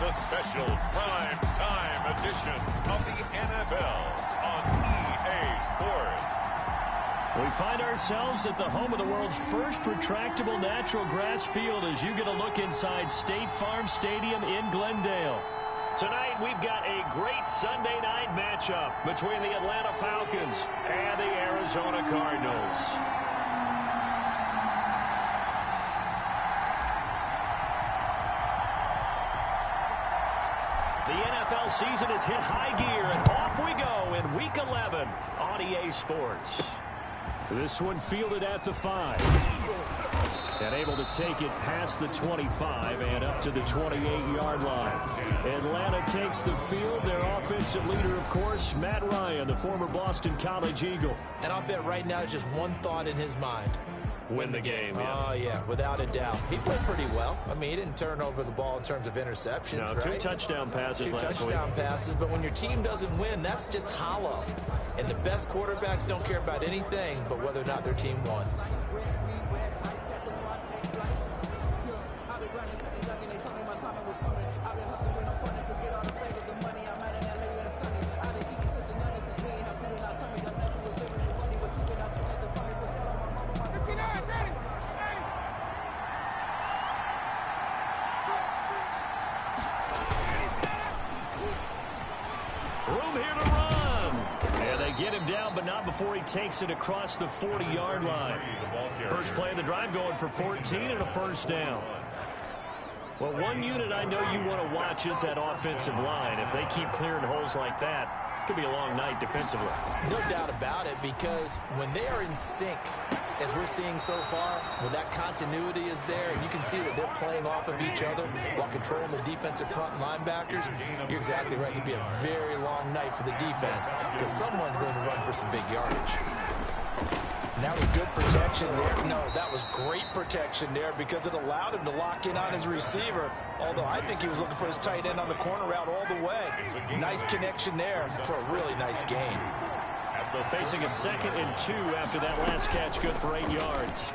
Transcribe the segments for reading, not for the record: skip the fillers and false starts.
It's a special prime time edition of the NFL on EA Sports. We find ourselves at the home of the world's first retractable natural grass field as you get a look inside State Farm Stadium in Glendale. Tonight, we've got a great Sunday night matchup between the Atlanta Falcons and the Arizona Cardinals. The NFL season has hit high gear, and off we go in Week 11 on EA Sports. This one fielded at the 5. And able to take it past the 25 and up to the 28-yard line. Atlanta takes the field. Their offensive leader, of course, Matt Ryan, the former Boston College Eagle. And I'll bet right now just one thought in his mind. Win the game, yeah. Oh, yeah, without a doubt. He played pretty well. I mean, he didn't turn over the ball in terms of interceptions, no, right? 2 touchdown passes Two last touchdown week. passes, but when your team doesn't win, that's just hollow. And the best quarterbacks don't care about anything but whether or not their team won. Room here to run. And they get him down, but not before he takes it across the 40-yard line. First play of the drive going for 14 and a first down. Well, one unit I know you want to watch is that offensive line. If they keep clearing holes like that, it could be a long night defensively. No doubt about it, because when they are in sync, as we're seeing so far, when that continuity is there, and you can see that they're playing off of each other while controlling the defensive front linebackers, you're exactly right. It could be a very long night for the defense because someone's going to run for some big yardage. That was good protection there. No, that was great protection there because it allowed him to lock in on his receiver. Although I think he was looking for his tight end on the corner route all the way. Nice connection there for a really nice gain. Facing a 2nd and 2 after that last catch, good for 8 yards.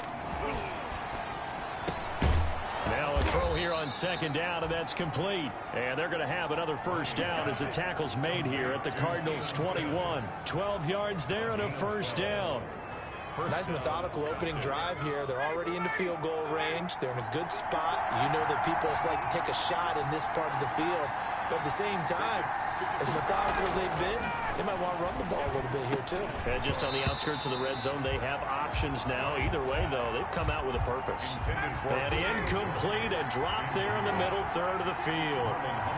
Now a throw here on 2nd down, and that's complete. And they're going to have another first down as the tackle's made here at the Cardinals' 21. 12 yards there and a first down. Nice methodical opening drive here. They're already into field goal range. They're in a good spot. You know that people like to take a shot in this part of the field. But at the same time, as methodical as they've been, they might want to run the ball a little bit here too. And just on the outskirts of the red zone, they have options now. Either way, though, they've come out with a purpose. And incomplete, a drop there in the middle third of the field.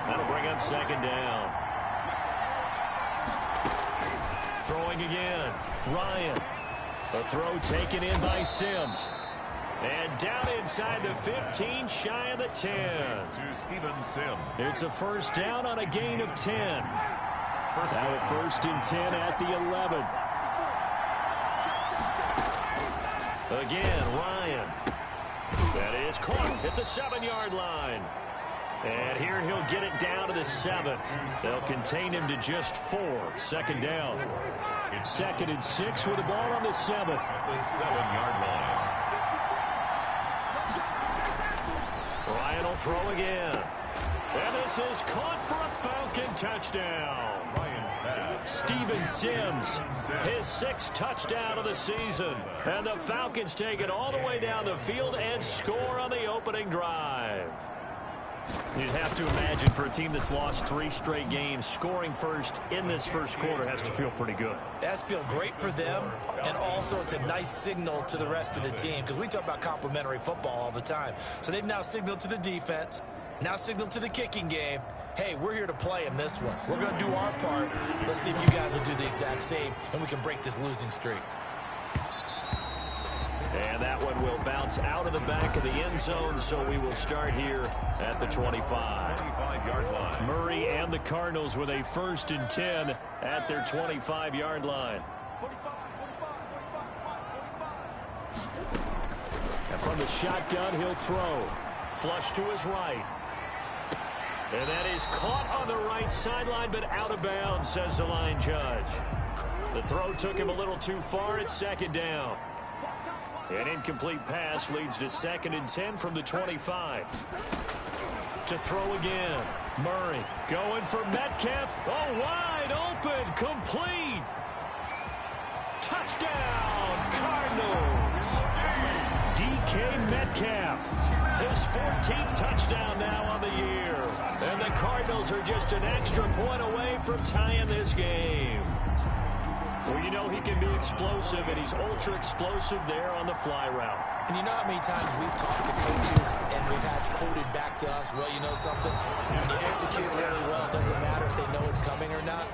That'll bring up 2nd down. Throwing again, Ryan. A throw taken in by Sims. And down inside the 15, shy of the 10. To Steven Sims. It's a first down on a gain of 10. Now a 1st and 10 at the 11. Again, Ryan. That is caught at the 7-yard line. And here he'll get it down to the 7. They'll contain him to just 4. 2nd down. 2nd and 6 with the ball on the 7. At the 7-yard line. Ryan will throw again. And this is caught for a Falcon touchdown. Ryan's pass. Steven Sims, his 6th touchdown of the season. And the Falcons take it all the way down the field and score on the opening drive. You'd have to imagine for a team that's lost 3 straight games, scoring first in this first quarter has to feel pretty good. That's feel great for them, and also it's a nice signal to the rest of the team because we talk about complimentary football all the time. So they've now signaled to the defense, now signaled to the kicking game, hey, we're here to play in this one. We're going to do our part. Let's see if you guys will do the exact same, and we can break this losing streak. And that one will bounce out of the back of the end zone, so we will start here at the 25. 25-yard line. Murray and the Cardinals with a 1st and 10 at their 25-yard line. And from the shotgun, he'll throw. Flush to his right. And that is caught on the right sideline, but out of bounds, says the line judge. The throw took him a little too far. It's 2nd down. An incomplete pass leads to 2nd and 10 from the 25. To throw again. Murray going for Metcalf. Oh, wide open, complete. Touchdown, Cardinals. DK Metcalf, his 14th touchdown now on the year. And the Cardinals are just an extra point away from tying this game. Well, you know he can be explosive, and he's ultra-explosive there on the fly route. And you know how many times we've talked to coaches and we've had quoted back to us, well, you know something? When you execute really well, it doesn't matter if they know it's coming or not.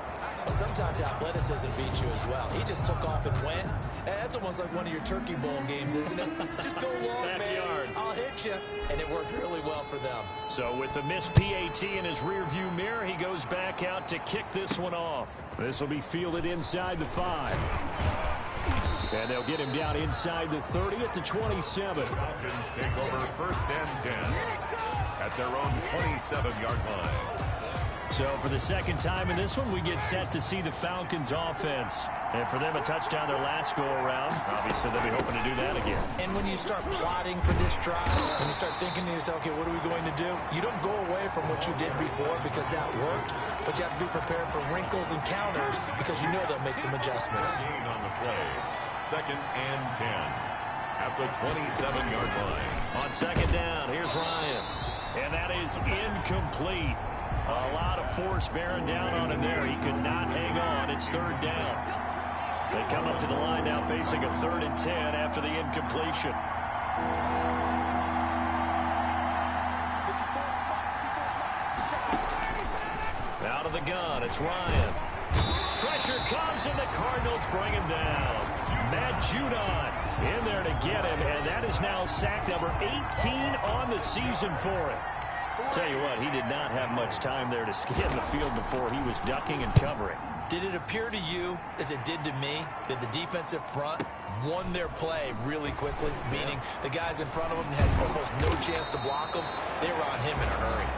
Well, sometimes athleticism beats you as well. He just took off and went. And that's almost like one of your Turkey Bowl games, isn't it? Just go long, Backyard. man. I'll hit you. And it worked really well for them. So with the missed PAT in his rearview mirror, he goes back out to kick this one off. This will be fielded inside the 5. And they'll get him down inside the 30 at the 27. Falcons take over 1st and 10 at their own 27-yard line. So for the second time in this one, we get set to see the Falcons offense. And for them, a touchdown their last go-around. Obviously, they'll be hoping to do that again. And when you start plotting for this drive, when you start thinking to yourself, okay, what are we going to do? You don't go away from what you did before because that worked, but you have to be prepared for wrinkles and counters because you know they'll make some adjustments. Gain on the play. 2nd and 10 at the 27-yard line. On second down, here's Ryan. And that is incomplete. A lot of force bearing down on him there. He could not hang on. It's 3rd down. They come up to the line now facing a 3rd and 10 after the incompletion. Out of the gun, it's Ryan. Pressure comes, and the Cardinals bring him down. Matt Judon in there to get him, and that is now sack number 18 on the season for him. Tell you what, he did not have much time there to scan the field before he was ducking and covering. Did it appear to you, as it did to me, that the defensive front won their play really quickly? Meaning the guys in front of them had almost no chance to block them. They were on him in a hurry.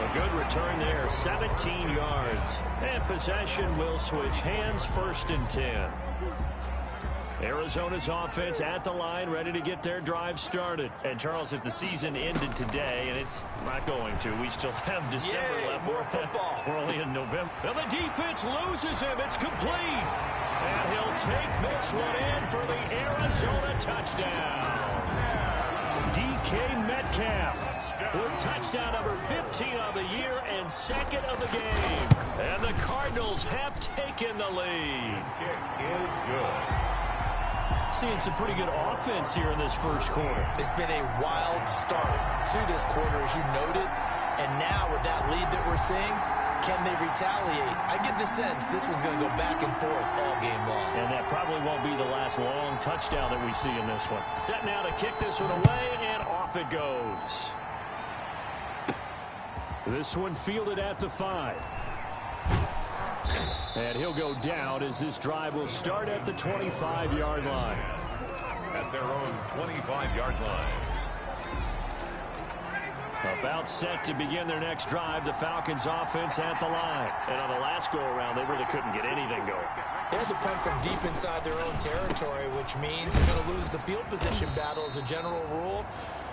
A good return there, 17 yards. And possession will switch hands, 1st and 10. Arizona's offense at the line, ready to get their drive started. And, Charles, if the season ended today, and it's not going to, we still have December left. More football. We're only in November. And the defense loses him. It's complete. And he'll take this one in for the Arizona touchdown. DK Metcalf with touchdown number 15 of the year and 2nd of the game. And the Cardinals have taken the lead. His kick is good. Seeing some pretty good offense here in this first quarter. It's been a wild start to this quarter, as you noted. And now with that lead that we're seeing, can they retaliate? I get the sense this one's going to go back and forth all game long. And that probably won't be the last long touchdown that we see in this one. Set now to kick this one away, and off it goes. This one fielded at the 5. And he'll go down as this drive will start at the 25-yard line. At their own 25-yard line. About set to begin their next drive, the Falcons offense at the line. And on the last go-around, they really couldn't get anything going. They had to punt from deep inside their own territory, which means you're going to lose the field position battle as a general rule.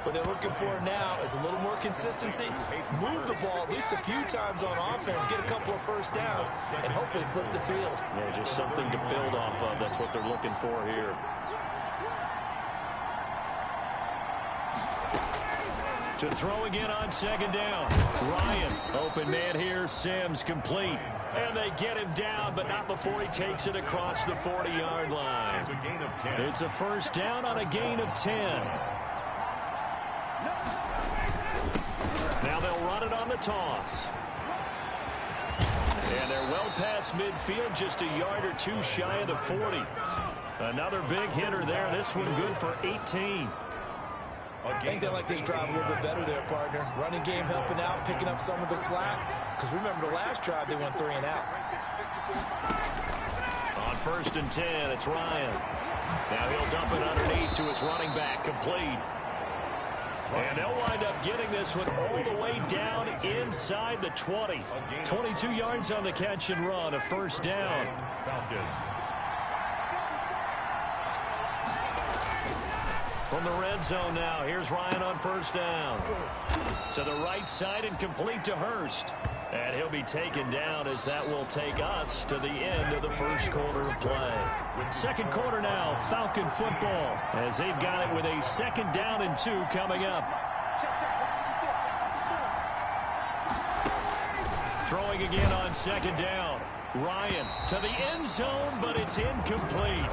What they're looking for now is a little more consistency, move the ball at least a few times on offense, get a couple of first downs, and hopefully flip the field. Yeah, just something to build off of. That's what they're looking for here. To throw again on second down. Ryan, open man here, Sims complete. And they get him down, but not before he takes it across the 40-yard line. It's a gain of 10. It's a first down on a gain of 10. Now they'll run it on the toss. And they're well past midfield, just a yard or two shy of the 40. Another big hitter there. This one good for 18. I think they like this drive a little bit better there, partner. Running game helping out, picking up some of the slack. Because remember, the last drive, they went 3 and out. On 1st and 10, it's Ryan. Now he'll dump it underneath to his running back, complete. And they'll wind up getting this one all the way down inside the 20. 22 yards on the catch and run, a first down. Falcons. From the red zone now, here's Ryan on first down. To the right side and complete to Hurst. And he'll be taken down as that will take us to the end of the first quarter of play. Second quarter now, Falcon football, as they've got it with a 2nd down and 2 coming up. Throwing again on 2nd down. Ryan to the end zone, but it's incomplete.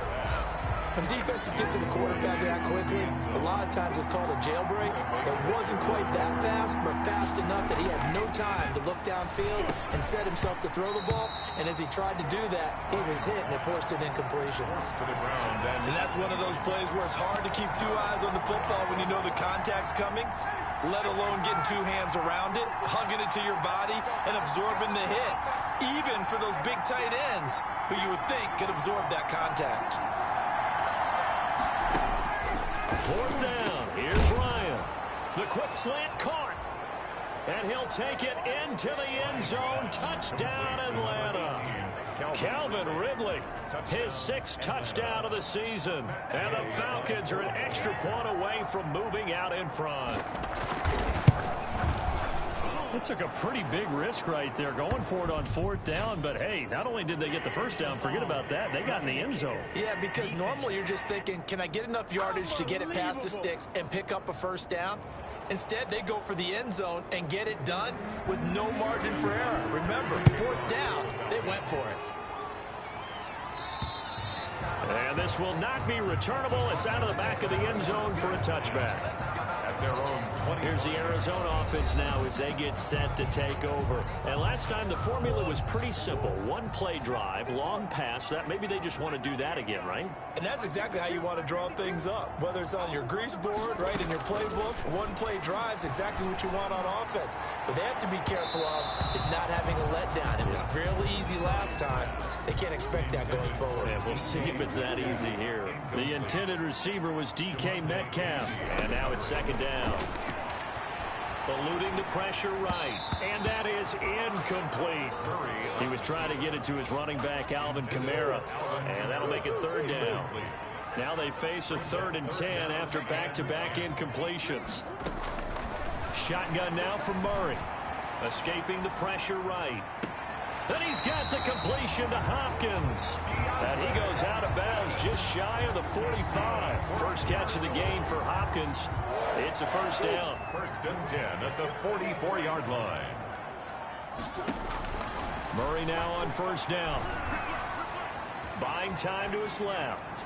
When defenses get to the quarterback that quickly, a lot of times it's called a jailbreak. It wasn't quite that fast, but fast enough that he had no time to look downfield and set himself to throw the ball. And as he tried to do that, he was hit, and it forced an incompletion. And that's one of those plays where it's hard to keep 2 eyes on the football when you know the contact's coming, let alone getting 2 hands around it, hugging it to your body, and absorbing the hit, even for those big tight ends who you would think could absorb that contact. 4th down. Here's Ryan. The quick slant caught. And he'll take it into the end zone. Touchdown, Atlanta. Calvin Ridley, his 6th touchdown of the season. And the Falcons are an extra point away from moving out in front. They took a pretty big risk right there, going for it on 4th down. But, hey, not only did they get the first down, forget about that, they got in the end zone. Yeah, because normally you're just thinking, can I get enough yardage to get it past the sticks and pick up a first down? Instead, they go for the end zone and get it done with no margin for error. Remember, 4th down, they went for it. And this will not be returnable. It's out of the back of the end zone for a touchback. Their own 20. Here's the Arizona offense now as they get set to take over. And last time the formula was pretty simple. 1-play drive, long pass. That maybe they just want to do that again, right? And that's exactly how you want to draw things up. Whether it's on your grease board, right, in your playbook, 1-play drive's exactly what you want on offense. What they have to be careful of is not having a letdown. It was fairly easy last time. They can't expect that going forward. And we'll see if it's that easy here. The intended receiver was DK Metcalf. And now it's 2nd down. Eluding the pressure right. And that is incomplete. He was trying to get it to his running back, Alvin Kamara. And that'll make it 3rd down. Now they face a 3rd and 10 after back-to-back incompletions. Shotgun now from Murray. Escaping the pressure right. Then he's got the completion to Hopkins. And he goes out of bounds just shy of the 45. First catch of the game for Hopkins. It's a first down. 1st and 10 at the 44-yard line. Murray now on 1st down. Buying time to his left.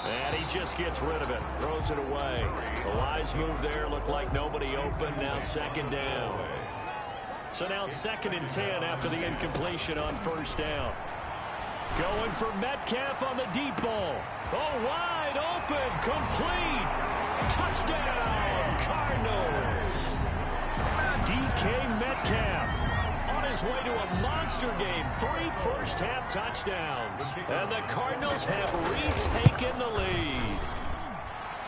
And he just gets rid of it. Throws it away. A wise move there. Looked like nobody open. Now 2nd down. So now 2nd and 10 after the incompletion on 1st down. Going for Metcalf on the deep ball. Oh, wide open. Complete. Touchdown, Cardinals. DK Metcalf on his way to a monster game. 3 first-half touchdowns. And the Cardinals have retaken the lead.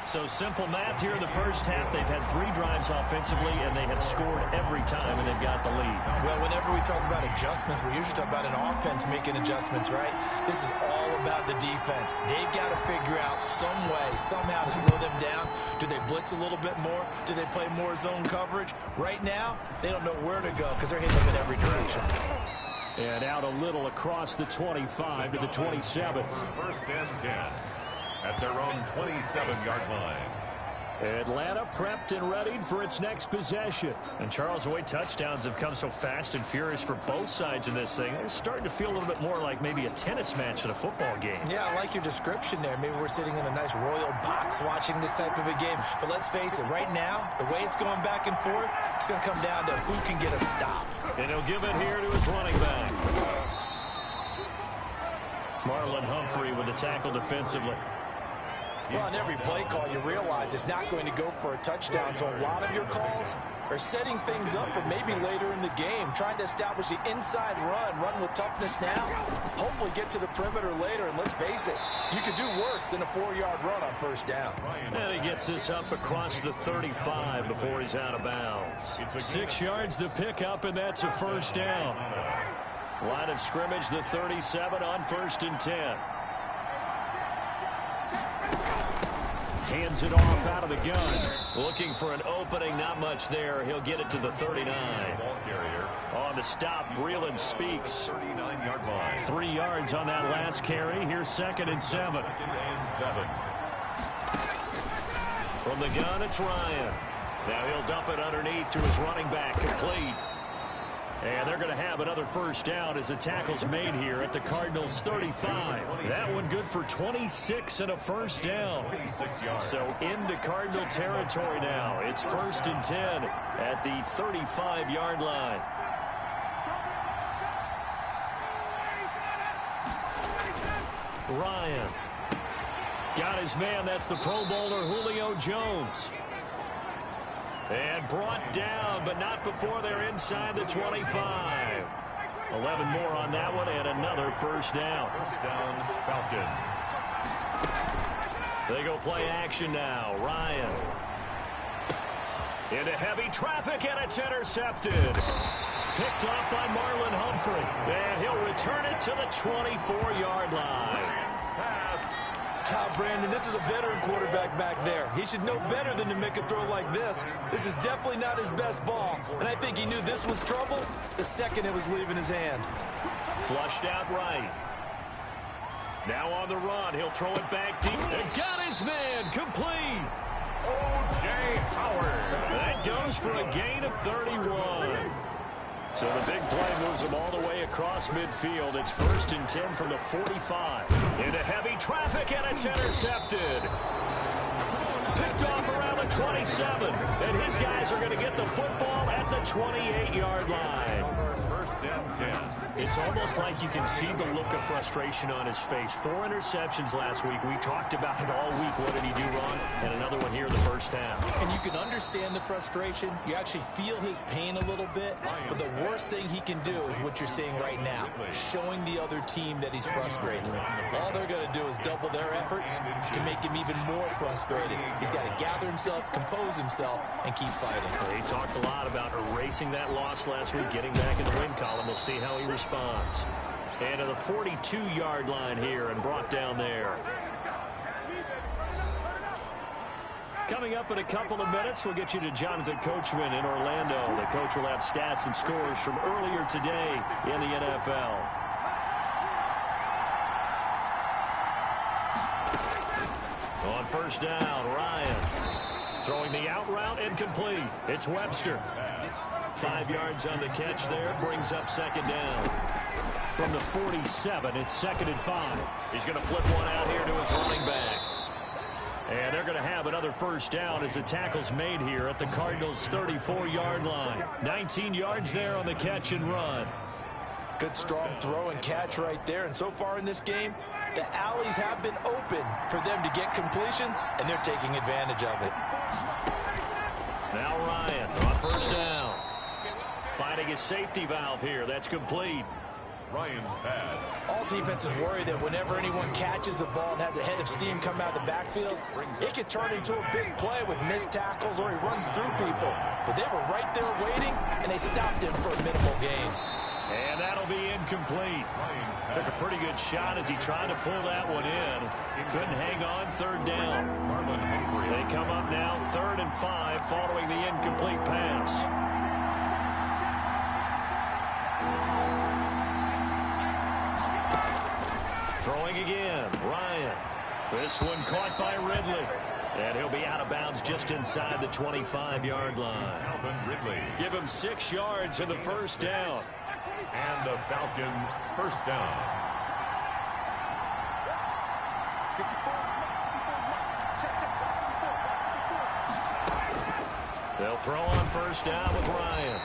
So simple math here in the first half. They've had 3 drives offensively, and they have scored every time, and they've got the lead. Well, whenever we talk about adjustments, we usually talk about an offense making adjustments, right? This is all about the defense. They've got to figure out some way, somehow to slow them down. Do they blitz a little bit more? Do they play more zone coverage? Right now, they don't know where to go because they're hitting them in every direction. And out a little across the 25 to the 27. 1st and 10 at their own 27-yard line. Atlanta prepped and readied for its next possession. And Charles, the way touchdowns have come so fast and furious for both sides in this thing, it's starting to feel a little bit more like maybe a tennis match in a football game. Yeah, I like your description there. Maybe we're sitting in a nice royal box watching this type of a game. But let's face it, right now, the way it's going back and forth, it's going to come down to who can get a stop. And he'll give it here to his running back. Marlon Humphrey with the tackle defensively. Well, on every play call, you realize it's not going to go for a touchdown. So a lot of your calls are setting things up for maybe later in the game, trying to establish the inside run with toughness now, hopefully get to the perimeter later. And let's face it, you could do worse than a 4-yard run on 1st down. And he gets this up across the 35 before he's out of bounds. 6 yards to pick up, and that's a 1st down. Line of scrimmage, the 37 on 1st and 10. Hands it off out of the gun. Looking for an opening, not much there. He'll get it to the 39. On the stop, Breeland Speaks. 39-yard line. 3 yards on that last carry. Here's 2nd and 7. 2nd and 7. From the gun, it's Ryan. Now he'll dump it underneath to his running back, complete. And they're going to have another first down as the tackle's made here at the Cardinals' 35. That one good for 26 and a first down. So into Cardinal territory now. It's 1st and 10 at the 35-yard line. Ryan got his man. That's the Pro Bowler Julio Jones. And brought down, but not before they're inside the 25. 11 more on that one, and another first down. First down, Falcons. They go play action now. Ryan. Into heavy traffic, and it's intercepted. Picked off by Marlon Humphrey. And he'll return it to the 24-yard line. Brandon, this is a veteran quarterback back there. He should know better than to make a throw like this. This is definitely not his best ball, and I think he knew this was trouble the second it was leaving his hand. Flushed out right. Now on the run, he'll throw it back deep. And got his man, complete. O.J. Howard. That goes for a gain of 31. So the big play moves him all the way across midfield. It's 1st and 10 from the 45. Into heavy traffic, and it's intercepted. Picked off around the 27. And his guys are going to get the football at the 28-yard line. First and 10. It's almost like you can see the look of frustration on his face. 4 interceptions last week. We talked about it all week. What did he do wrong? And another one here in the first half. And you can understand the frustration. You actually feel his pain a little bit. But the worst thing he can do is what you're seeing right now, showing the other team that he's frustrated. All they're going to do is double their efforts to make him even more frustrated. He's got to gather himself, compose himself, and keep fighting. He talked a lot about erasing that loss last week, getting back in the win column. We'll see how he responds. And to the 42-yard line here and brought down there. Coming up in a couple of minutes, we'll get you to Jonathan Coachman in Orlando. The coach will have stats and scores from earlier today in the NFL. On first down, Ryan throwing the out route and complete. It's Webster. 5 yards on the catch there, brings up 2nd down. From the 47, it's 2nd and 5. He's going to flip one out here to his running back. And they're going to have another first down as the tackle's made here at the Cardinals' 34-yard line. 19 yards there on the catch and run. Good strong throw and catch right there. And so far in this game, the alleys have been open for them to get completions, and they're taking advantage of it. Now Ryan on first down. Finding his safety valve here. That's complete. Ryan's pass. All defenses worry that whenever anyone catches the ball and has a head of steam come out of the backfield, it could turn into a big play with missed tackles or he runs through people. But they were right there waiting, and they stopped him for a minimal gain. And that'll be incomplete. Took a pretty good shot as he tried to pull that one in. Couldn't hang on. 3rd down. They come up now 3rd and 5 following the incomplete pass. Throwing again, Ryan. This one caught by Ridley. And he'll be out of bounds just inside the 25-yard line. Ridley. Give him 6 yards in the first down. And a Falcon first down. They'll throw on first down with Ryan.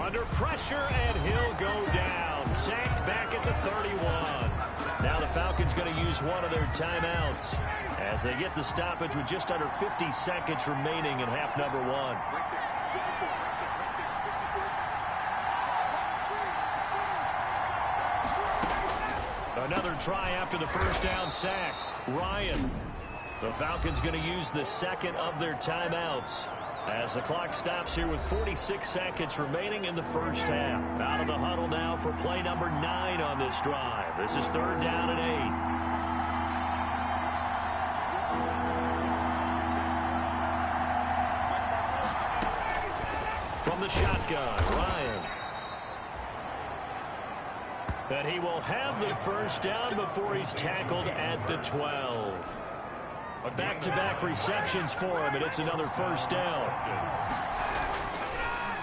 Under pressure, and he'll go down. Sacked back at the 31. Now the Falcons going to use one of their timeouts as they get the stoppage with just under 50 seconds remaining in half number 1. Another try after the first down sack. Ryan. The Falcons going to use the 2nd of their timeouts as the clock stops here with 46 seconds remaining in the first half. Out of the huddle now for play number 9 on this drive. This is 3rd down and 8. From the shotgun. shotgun. Ryan. And he will have the first down before he's tackled at the 12. Back-to-back receptions for him, and it's another first down.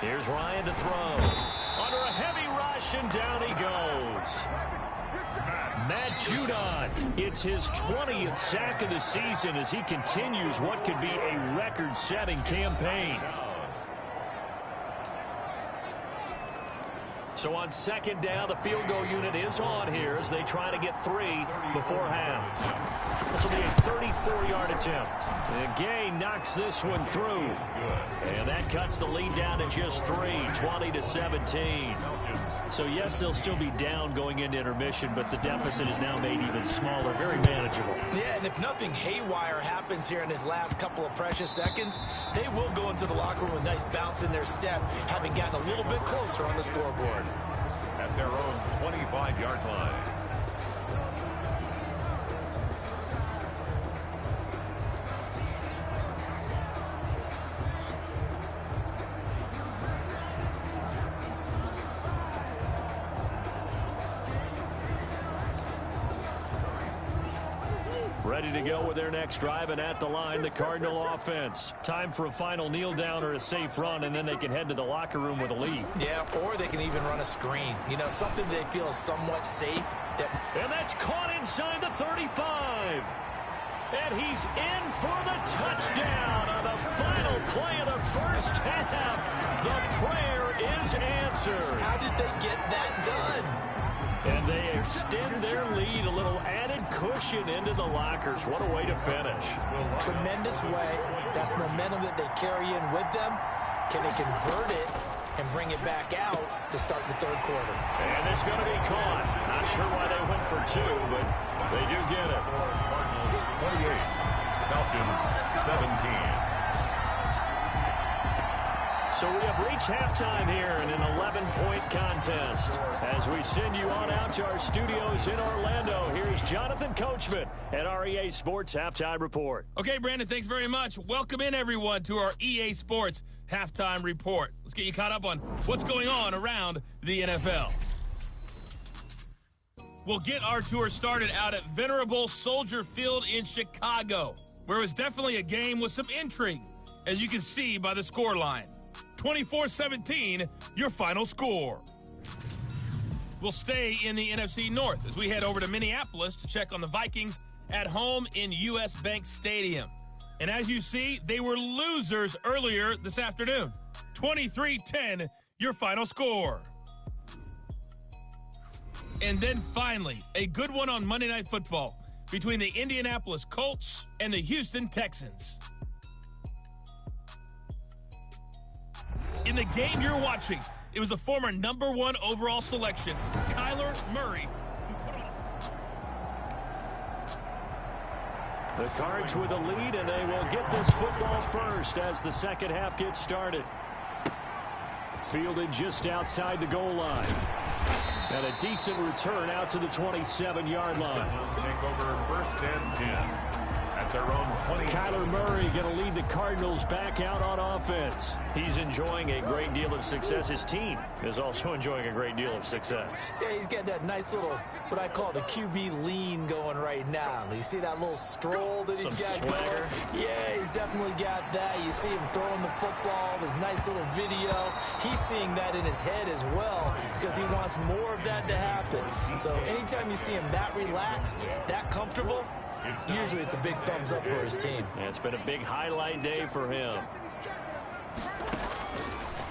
Here's Ryan to throw. Under a heavy rush, and down he goes. Matt Judon, it's his 20th sack of the season as he continues what could be a record-setting campaign. So on second down, the field goal unit is on here as they try to get 3 before half. This will be a 34-yard attempt. And Gay knocks this one through. And that cuts the lead down to just 3, 20-17. So yes, they'll still be down going into intermission, but the deficit is now made even smaller, very manageable. Yeah, and if nothing haywire happens here in his last couple of precious seconds, they will go into the locker room with a nice bounce in their step, having gotten a little bit closer on the scoreboard. At their own 25-yard line. Ready to go with their next drive, and at the line, the Cardinal offense. Time for a final kneel down or a safe run, and then they can head to the locker room with a lead. Yeah, or they can even run a screen. You know, something they feel is somewhat safe. And that's caught inside the 35. And he's in for the touchdown on the final play of the first half. The prayer is answered. How did they get that done? And they extend their lead, a little added cushion into the lockers. What a way to finish. Tremendous way. That's momentum that they carry in with them. Can they convert it and bring it back out to start the third quarter? And it's going to be caught. Not sure why they went for 2, but they do get it. 28, Falcons 17. So we have reached halftime here in an 11-point contest. As we send you on out to our studios in Orlando, here's Jonathan Coachman at our EA Sports Halftime Report. Okay, Brandon, thanks very much. Welcome in, everyone, to our EA Sports Halftime Report. Let's get you caught up on what's going on around the NFL. We'll get our tour started out at Venerable Soldier Field in Chicago, where it was definitely a game with some intrigue, as you can see by the scoreline. 24-17, your final score. We'll stay in the NFC North as we head over to Minneapolis to check on the Vikings at home in U.S. Bank Stadium. And as you see, they were losers earlier this afternoon. 23-10, your final score. And then finally, a good one on Monday Night Football between the Indianapolis Colts and the Houston Texans. In the game you're watching, it was the former #1 overall selection, Kyler Murray, who put on. The Cards with a lead, and they will get this football first as the second half gets started. Fielded just outside the goal line. And a decent return out to the 27-yard line. Take over first and 10. At their own 20. Kyler Murray going to lead the Cardinals back out on offense. He's enjoying a great deal of success. His team is also enjoying a great deal of success. Yeah, he's got that nice little, what I call the QB lean going right now. You see that little stroll that he's got swagger. going? Yeah, he's definitely got that. You see him throwing the football, this nice little video. He's seeing that in his head as well because he wants more of that to happen. So anytime you see him that relaxed, that comfortable, usually it's a big thumbs up for his team. Yeah, it's been a big highlight day for him.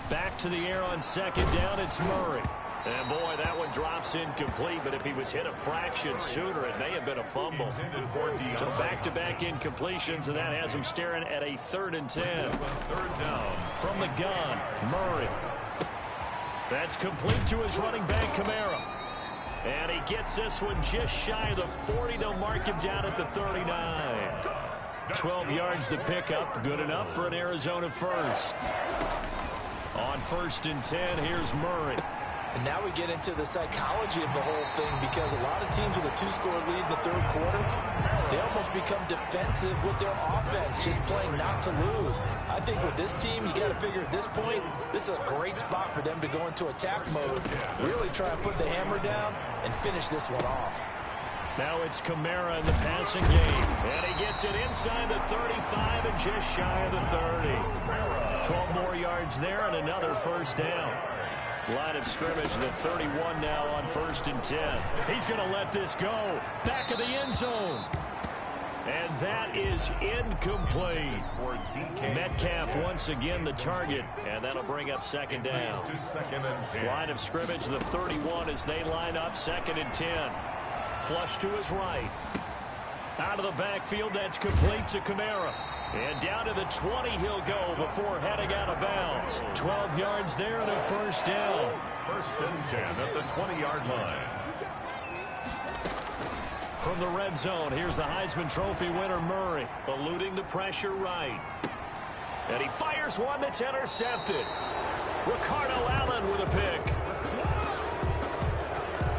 Back to the air on second down, it's Murray. And boy, that one drops incomplete, but if he was hit a fraction sooner, it may have been a fumble. So back-to-back incompletions, and that has him staring at a 3rd and 10. Third down. From the gun, Murray. That's complete to his running back, Kamara. And he gets this one just shy of the 40. They'll mark him down at the 39. 12 yards to pick up. Good enough for an Arizona first. On 1st and 10, here's Murray. And now we get into the psychology of the whole thing, because a lot of teams with a 2-score lead in the third quarter, they almost become defensive with their offense, just playing not to lose. I think with this team, you got to figure at this point, this is a great spot for them to go into attack mode, really try and put the hammer down and finish this one off. Now it's Kamara in the passing game. And he gets it inside the 35 and just shy of the 30. 12 more yards there and another first down. Line of scrimmage, the 31 now on 1st and 10. He's going to let this go. Back of the end zone. And that is incomplete. Metcalf once again the target, and that'll bring up 2nd down. Line of scrimmage, the 31 as they line up 2nd and 10. Flush to his right. Out of the backfield, that's complete to Kamara. And down to the 20 he'll go before heading out of bounds. 12 yards there and a first down. 1st and 10 at the 20-yard line. From the red zone, here's the Heisman Trophy winner Murray, eluding the pressure right. And he fires one that's intercepted. Ricardo Allen with a pick.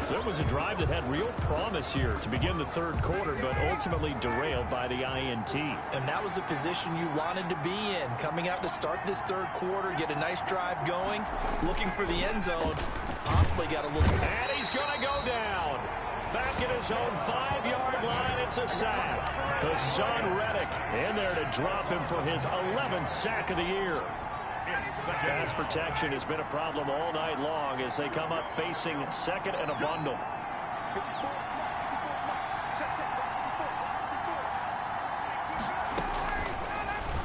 So it was a drive that had real promise here to begin the third quarter, but ultimately derailed by the INT. And that was the position you wanted to be in, coming out to start this third quarter, get a nice drive going, looking for the end zone, possibly got a little... And he's going to go down. Back at his own 5-yard line, it's a sack. The son Reddick in there to drop him for his 11th sack of the year. Pass protection has been a problem all night long as they come up facing 2nd and a bundle.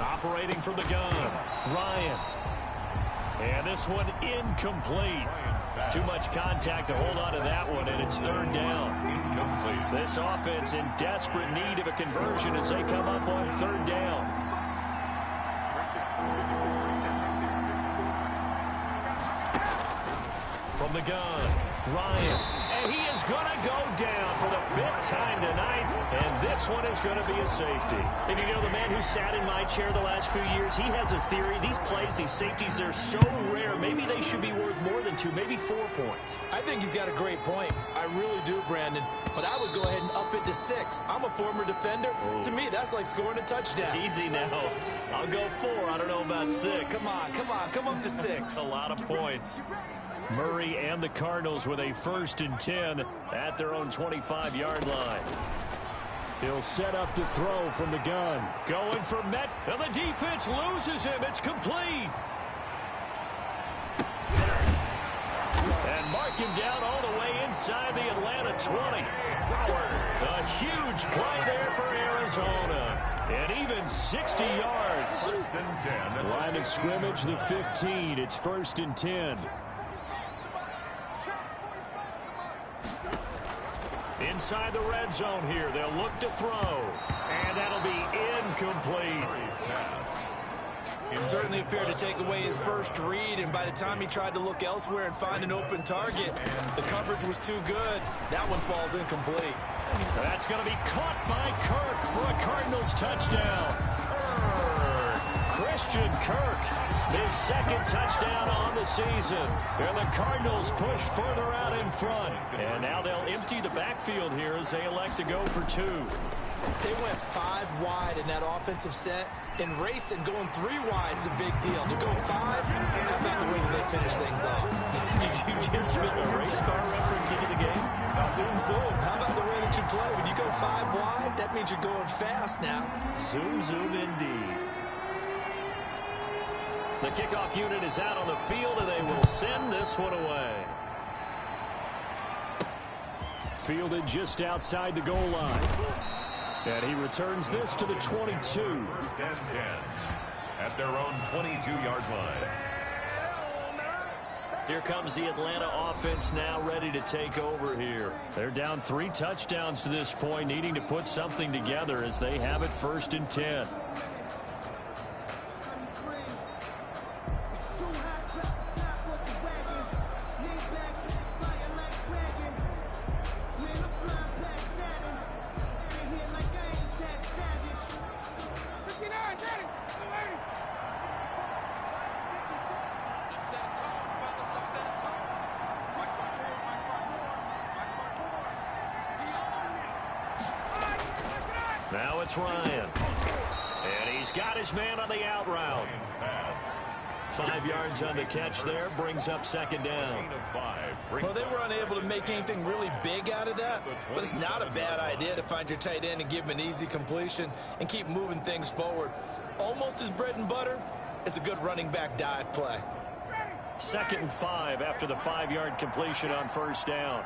Operating from the gun, Ryan. And this one incomplete. Too much contact to hold on to that one, and it's 3rd down. This offense in desperate need of a conversion as they come up on 3rd down. From the gun, Ryan. And he is going to go down for the 5th time tonight, and this one is going to be a safety. And you know, the man who sat in my chair the last few years, he has a theory. These plays, these safeties, they're so rare. Maybe they should be worth more than 2, maybe 4 points. I think he's got a great point. I really do, Brandon. But I would go ahead and up it to 6. I'm a former defender. Oh. To me, that's like scoring a touchdown. Easy now. I'll go 4. I don't know about 6. Come on, come up to 6. A lot of points. Murray and the Cardinals with a 1st and 10 at their own 25-yard line. He'll set up to throw from the gun. Going for Met, and the defense loses him. It's complete. And mark him down all the way inside the Atlanta 20. A huge play there for Arizona. And even 60 yards. 1st and 10. Line of scrimmage, the 15. It's 1st and 10. Inside the red zone here. They'll look to throw. And that'll be incomplete. He certainly appeared to take away his first read, and by the time he tried to look elsewhere and find an open target, the coverage was too good. That one falls incomplete. That's going to be caught by Kirk for a Cardinals touchdown. Christian Kirk, his 2nd touchdown on the season. And the Cardinals push further out in front. And now they'll empty the backfield here as they elect to go for 2. They went 5 wide in that offensive set, and racing going 3 wide is a big deal. To go 5, how about the way that they finish things off? Did you just fit a race car reference into the game? Zoom, zoom. How about the way that you play? When you go 5 wide, that means you're going fast now. Zoom, zoom indeed. The kickoff unit is out on the field, and they will send this one away. Fielded just outside the goal line. And he returns this to the 22. 1st and 10 at their own 22-yard line. Here comes the Atlanta offense now ready to take over here. They're down 3 touchdowns to this point, needing to put something together as they have it 1st and 10. Now it's Ryan. And he's got his man on the out route. 5 yards on the catch there, brings up second down. Well, they were unable to make anything really big out of that, but it's not a bad idea to find your tight end and give him an easy completion and keep moving things forward. Almost his bread and butter. It's a good running back dive play. 2nd and 5 after the 5-yard completion on first down.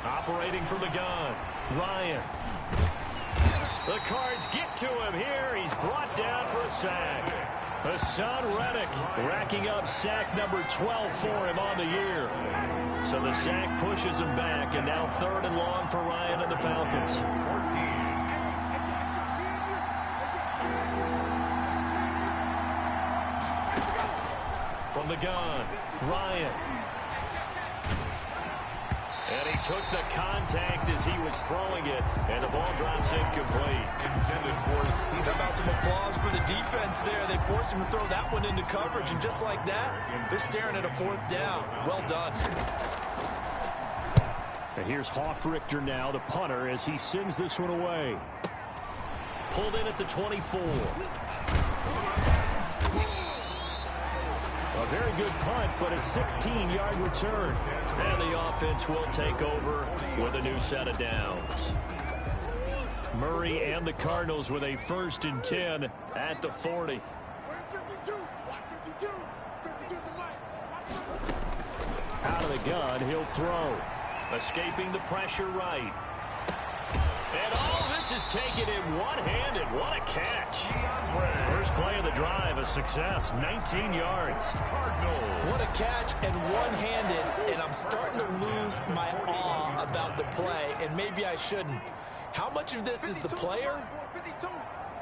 Operating from the gun, Ryan. The Cards get to him here. He's brought down for a sack. Hassan Reddick racking up sack number 12 for him on the year. So the sack pushes him back, and now 3rd and long for Ryan and the Falcons. From the gun, Ryan. And he took the contact as he was throwing it, and the ball drops incomplete. Intended for Steve. How about some applause for the defense there? They forced him to throw that one into coverage, and just like that, they're staring at a 4th down. Well done. And here's Hofrichter now, the punter, as he sends this one away. Pulled in at the 24. A very good punt, but a 16-yard return. And the offense will take over with a new set of downs. Murray and the Cardinals with a 1st and 10 at the 40. Out of the gun, he'll throw. Escaping the pressure right. And all this is taken in one-handed. What a catch. First play of the drive, a success, 19 yards. What a catch and one-handed, and I'm starting to lose my awe about the play, and maybe I shouldn't. How much of this is the player?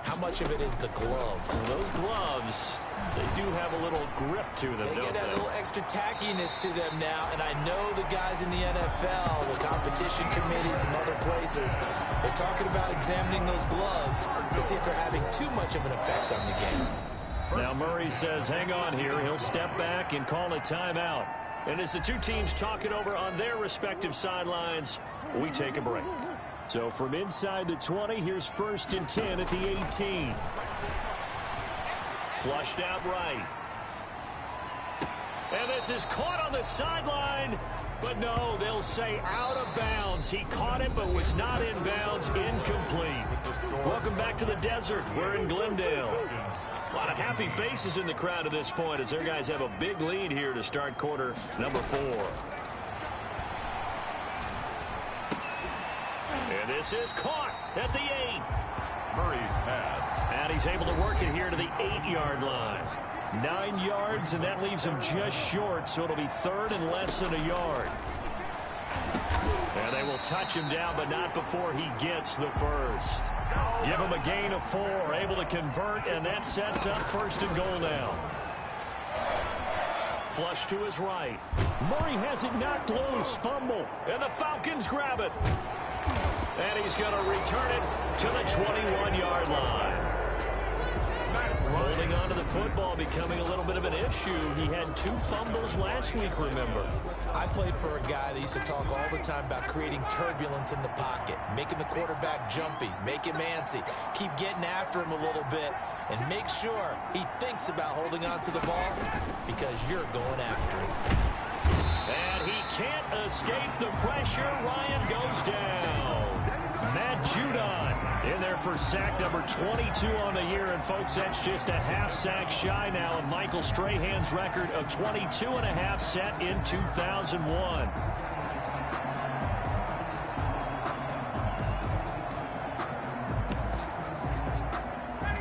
How much of it is the glove? Those gloves, they do have a little grip to them, They don't get that little extra tackiness to them now, and I know the guys in the NFL, the competition committee, some other places, they're talking about examining those gloves to see if they're having too much of an effect on the game. Now Murray says, hang on here. He'll step back and call a timeout. And as the two teams talk it over on their respective sidelines, we take a break. So from inside the 20, here's 1st and 10 at the 18. Flushed out right. And this is caught on the sideline. But no, they'll say out of bounds. He caught it but was not in bounds. Incomplete. Welcome back to the desert. We're in Glendale. A lot of happy faces in the crowd at this point as their guys have a big lead here to start quarter number 4. And this is caught at the 8. Murray's pass. And he's able to work it here to the 8-yard line. 9 yards, and that leaves him just short, so it'll be 3rd and less than a yard. And they will touch him down, but not before he gets the first. Give him a gain of 4, able to convert, and that sets up 1st and goal now. Flush to his right. Murray has it knocked loose, fumble, and the Falcons grab it. And he's going to return it to the 21-yard line. Holding on to the football becoming a little bit of an issue. He had 2 fumbles last week, remember. I played for a guy that used to talk all the time about creating turbulence in the pocket, making the quarterback jumpy, make him antsy, keep getting after him a little bit, and make sure he thinks about holding on to the ball because you're going after him. And he can't escape the pressure. Ryan goes down. Matt Judon in there for sack number 22 on the year. And, folks, that's just a half sack shy now of Michael Strahan's record of 22.5 set in 2001.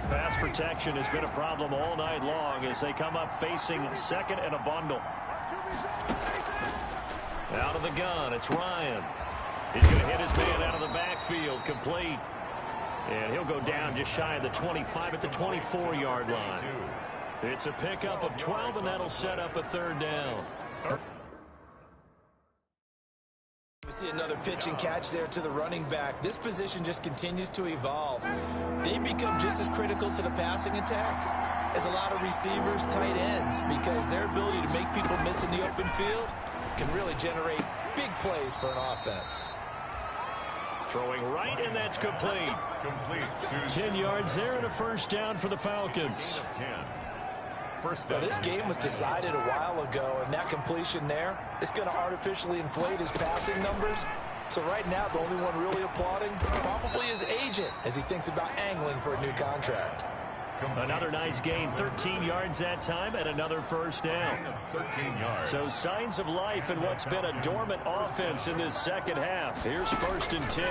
Pass protection has been a problem all night long as they come up facing 2nd and a bundle. Out of the gun, it's Ryan. He's going to hit his man out of the backfield, complete. And he'll go down just shy of the 25 at the 24-yard line. It's a pickup of 12, and that'll set up a 3rd down. We see another pitch and catch there to the running back. This position just continues to evolve. They become just as critical to the passing attack as a lot of receivers, tight ends, because their ability to make people miss in the open field can really generate big plays for an offense. Throwing right, and that's complete. 10 yards there and a first down for the Falcons. First Well, down. this game was decided a while ago, and that completion there is going to artificially inflate his passing numbers. So right now, the only one really applauding probably his agent as he thinks about angling for a new contract. Another nice gain, 13 yards that time, and another first down. 13 yards. So signs of life in what's been a dormant offense in this second half. Here's 1st and 10.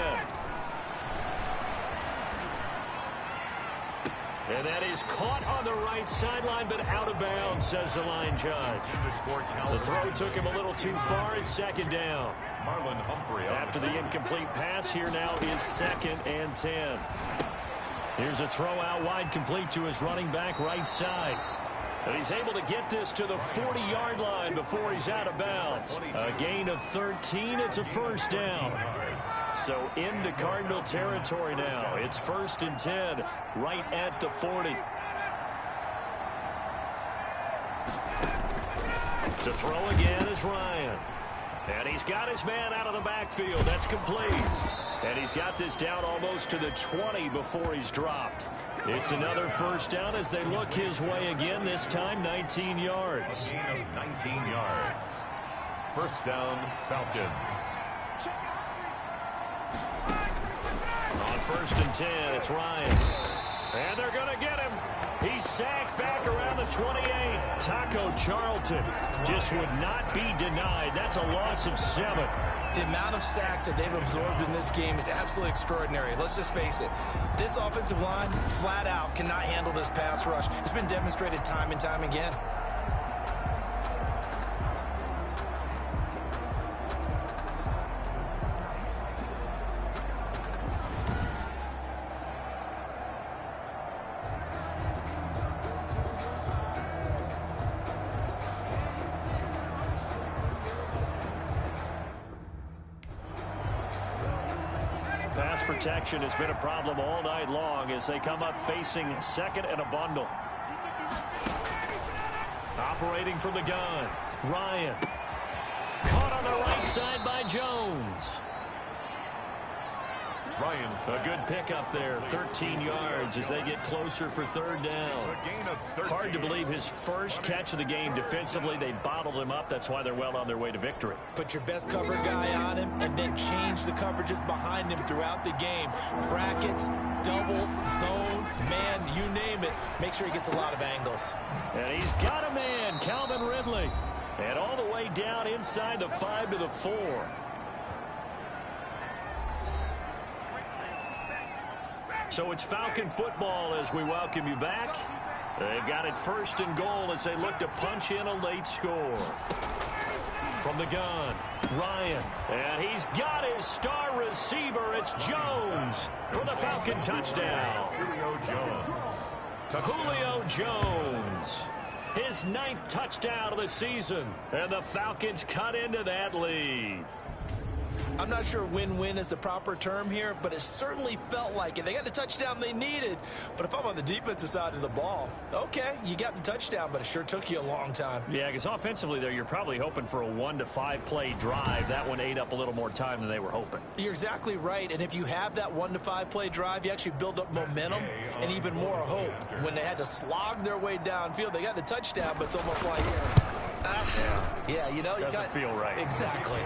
And that is caught on the right sideline, but out of bounds, says the line judge. The throw took him a little too far. It's 2nd down. Marlon Humphrey. After the incomplete pass, here now is 2nd and 10. Here's a throw out wide, complete to his running back right side. And he's able to get this to the 40-yard line before he's out of bounds. A gain of 13. It's a first down. So into Cardinal territory now. It's 1st and 10, right at the 40. To throw again is Ryan. And he's got his man out of the backfield. That's complete. And he's got this down almost to the 20 before he's dropped. It's another first down as they look his way again, this time 19 yards. Gain of 19 yards. First down, Falcons. On 1st and 10, it's Ryan. And they're going to get him. He's sacked back around the 28. Taco Charlton just would not be denied. That's a loss of 7. The amount of sacks that they've absorbed in this game is absolutely extraordinary. Let's just face it. This offensive line, flat out, cannot handle this pass rush. It's been demonstrated time and time again. Pass protection has been a problem all night long as they come up facing 2nd and a bundle. Operating from the gun, Ryan. Caught on the right side by Jones. Ryan's A good pickup there, 13 yards as they get closer for 3rd down. a gain of 13. Hard to believe his first catch of the game defensively. They bottled him up. That's why they're well on their way to victory. Put your best cover guy on him and then change the coverages behind him throughout the game. Brackets, double, zone, man, you name it. Make sure he gets a lot of angles. And he's got a man, Calvin Ridley. And all the way down inside the 5 to the 4. So it's Falcon football as we welcome you back. They've got it 1st and goal as they look to punch in a late score. From the gun, Ryan. And he's got his star receiver. It's Jones for the Falcon touchdown. Julio Jones. Julio Jones. His 9th touchdown of the season. And the Falcons cut into that lead. I'm not sure win-win is the proper term here, but it certainly felt like it. They got the touchdown they needed, but if I'm on the defensive side of the ball, okay, you got the touchdown, but it sure took you a long time. Yeah, because offensively there, you're probably hoping for a 1 to 5 play drive. That one ate up a little more time than they were hoping. You're exactly right, and if you have that 1 to 5 play drive, you actually build up momentum and even more hope. When they had to slog their way downfield, they got the touchdown, but it's almost like, yeah, you know, Doesn't feel right. Exactly.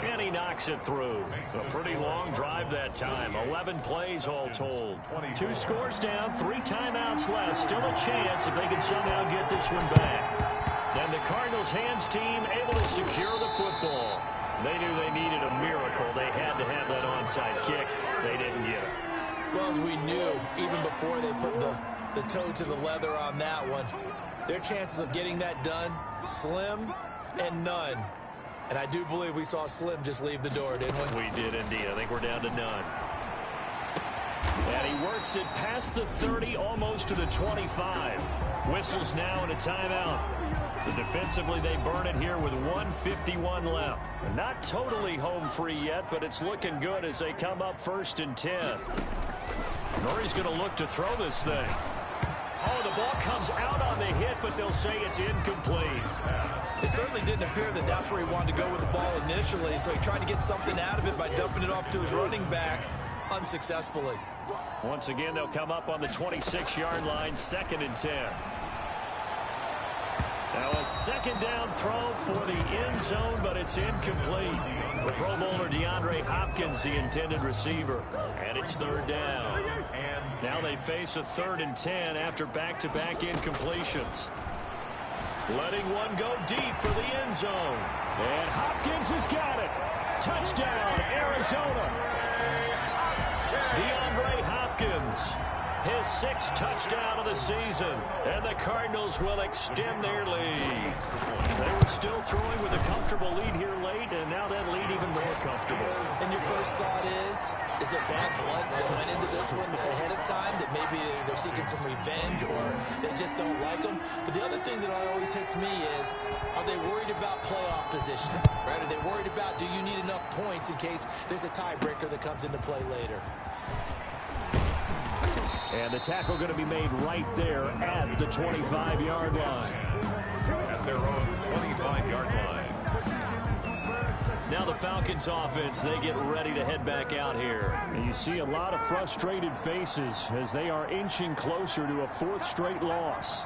And he knocks it through. A pretty long drive that time. 11 plays all told. 2 scores down, 3 timeouts left. Still a chance if they can somehow get this one back. And the Cardinals' hands team able to secure the football. They knew they needed a miracle. They had to have that onside kick. They didn't get it. Well, as we knew, even before they put the toe to the leather on that one, their chances of getting that done, slim and none. And I do believe we saw Slim just leave the door, didn't we? We did indeed. I think we're down to none. And he works it past the 30, almost to the 25. Whistles now and a timeout. So defensively, they burn it here with 1:51 left. And not totally home free yet, but it's looking good as they come up 1st and 10. Murray's going to look to throw this thing. Oh, the ball comes out on the hit, but they'll say it's incomplete. It certainly didn't appear that that's where he wanted to go with the ball initially, so he tried to get something out of it by dumping it off to his running back unsuccessfully. Once again, they'll come up on the 26-yard line, 2nd and 10. Now a second down throw for the end zone, but it's incomplete. The Pro Bowler DeAndre Hopkins, the intended receiver, and it's 3rd down. Now they face a 3rd and 10 after back-to-back incompletions. Letting one go deep for the end zone. And Hopkins has got it. Touchdown, Arizona. DeAndre Hopkins, his 6th touchdown of the season, and the Cardinals will extend their lead. They were still throwing with a comfortable lead here late, and now that lead even more comfortable. And your first thought is there bad blood that went into this one ahead of time, that maybe they're seeking some revenge or they just don't like them? But the other thing that always hits me is, are they worried about playoff position? Right? Are they worried about, do you need enough points in case there's a tiebreaker that comes into play later? And the tackle going to be made right there at the 25-yard line. At their own 25-yard line. Now the Falcons offense, they get ready to head back out here. And you see a lot of frustrated faces as they are inching closer to a 4th straight loss.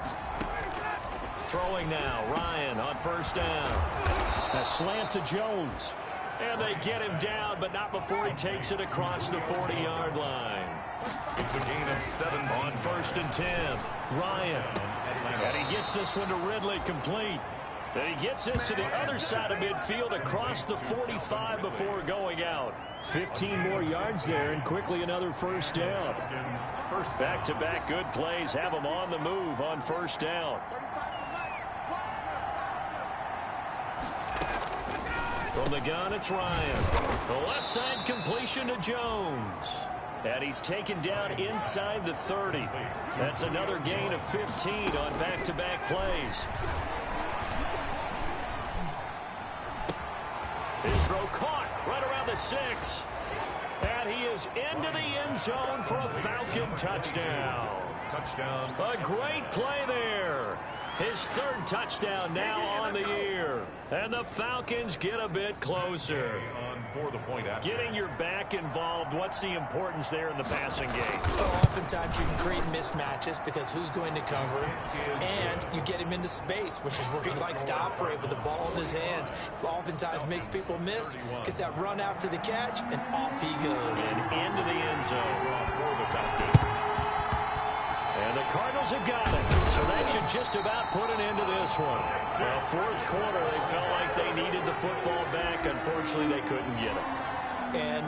Throwing now, Ryan on 1st down. A slant to Jones. And they get him down, but not before he takes it across the 40-yard line. It's a gain of 7 on 1st and 10. Ryan. And he gets this one to Ridley complete. And he gets this to the other side of midfield across the 45 before going out. 15 more yards there and quickly another 1st down. Back-to-back good plays have him on the move on 1st down. From the gun, it's Ryan. The left side completion to Jones. And he's taken down inside the 30. That's another gain of 15 on back-to-back plays. His throw caught right around the 6. And he is into the end zone for a Falcon touchdown. touchdown. A great play there. His 3rd touchdown now on the year. And the Falcons get a bit closer. For the point after. Getting your back involved, what's the importance there in the passing game? Well, oftentimes you can create mismatches because who's going to cover, and you get him into space, which is where he likes to operate with the ball in his hands. Oftentimes makes people miss, gets that run after the catch, and off he goes. And into the end zone. And the Cardinals have got it. So that should just about put an end to this one. Well, 4th quarter, they felt like they needed the football back. Unfortunately, they couldn't get it. And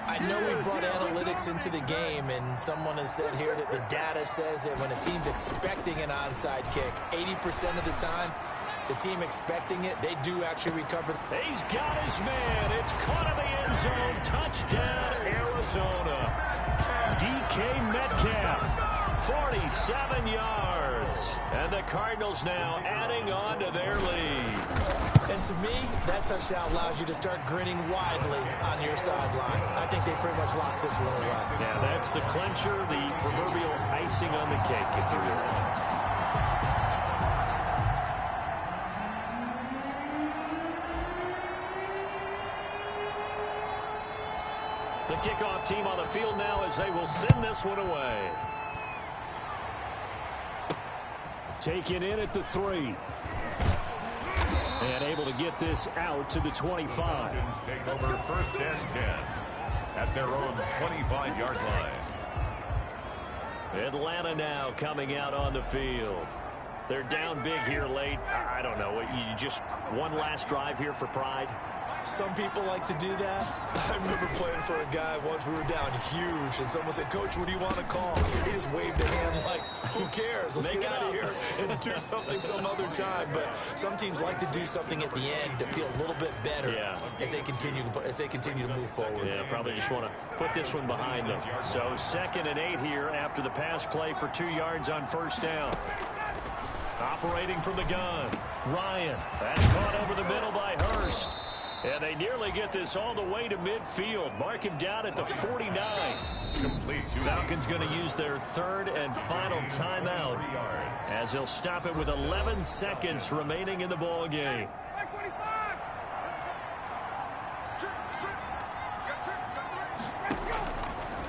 I know we brought analytics into the game, and someone has said here that the data says that when a team's expecting an onside kick, 80% of the time, the team expecting it, they do actually recover. He's got his man. It's caught in the end zone. Touchdown, Arizona. DK Metcalf. 47 yards. And the Cardinals now adding on to their lead. And to me, that touchdown allows you to start grinning widely on your sideline. I think they pretty much locked this one away. Yeah, that's the clincher, the proverbial icing on the cake, if you will. The kickoff team on the field now as they will send this one away. Taken in at the 3. And able to get this out to the 25. Take over 1st and 10 at their own 25-yard line. Atlanta now coming out on the field. They're down big here late. I don't know. You just one last drive here for pride? Some people like to do that. I remember playing for a guy once. We were down huge, and someone said, "Coach, what do you want to call?" He just waved a hand like, who cares? Let's get out of here and do something some other time. But some teams like to do something at the end to feel a little bit better as they continue to move forward. Yeah, probably just want to put this one behind them. So 2nd and 8 here after the pass play for 2 yards on 1st down. Operating from the gun, Ryan. That's caught over the middle by Hurst. And they nearly get this all the way to midfield. Mark him down at the 49. Complete. Falcons going to use their 3rd and final timeout as he'll stop it with 11 seconds remaining in the ball game.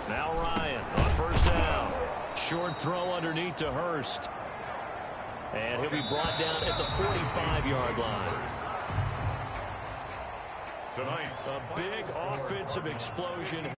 Now Ryan on first down. Short throw underneath to Hurst. And he'll be brought down at the 45-yard line. Tonight's A big offensive explosion.